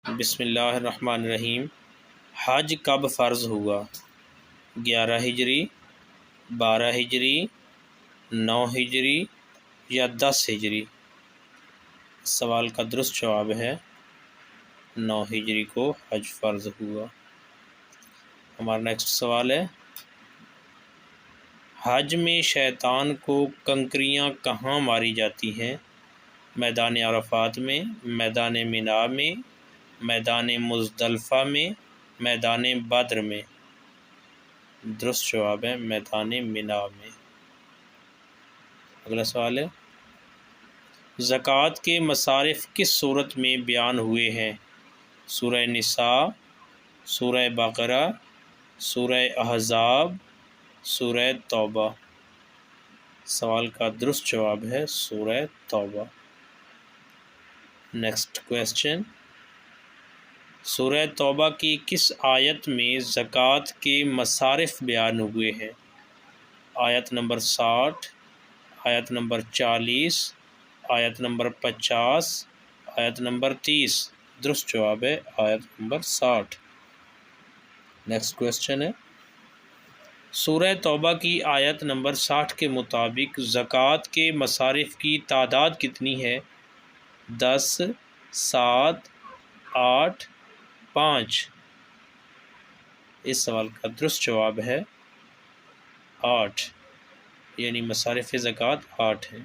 بسم اللہ الرحمن الرحیم۔ حج کب فرض ہوا؟ 11 ہجری، 12 ہجری، 9 ہجری یا 10 ہجری؟ سوال کا درست جواب ہے 9 ہجری کو حج فرض ہوا۔ ہمارا نیکسٹ سوال ہے، حج میں شیطان کو کنکریاں کہاں ماری جاتی ہیں؟ میدان عرفات میں، میدان منا میں، میدان مزدلفہ میں، میدان بدر میں؟ درست جواب ہے میدان منا میں۔ اگلا سوال ہے، زکوٰۃ کے مصارف کس صورت میں بیان ہوئے ہیں؟ سورہ نساء، سورہ بقرہ، سورہ احزاب، سورہ توبہ؟ سوال کا درست جواب ہے سورہ توبہ۔ نیکسٹ کویسچن، سورہ توبہ کی کس آیت میں زکوٰۃ کے مصارف بیان ہوئے ہیں؟ آیت نمبر 60، آیت نمبر 40، آیت نمبر 50، آیت نمبر 30؟ درست جواب ہے آیت نمبر 60۔ نیکسٹ کویسچن ہے، سورہ توبہ کی آیت نمبر 60 کے مطابق زکوٰۃ کے مصارف کی تعداد کتنی ہے؟ 10، 7، 8، 5؟ اس سوال کا درست جواب ہے 8، یعنی مصارف زکوٰۃ 8 ہیں۔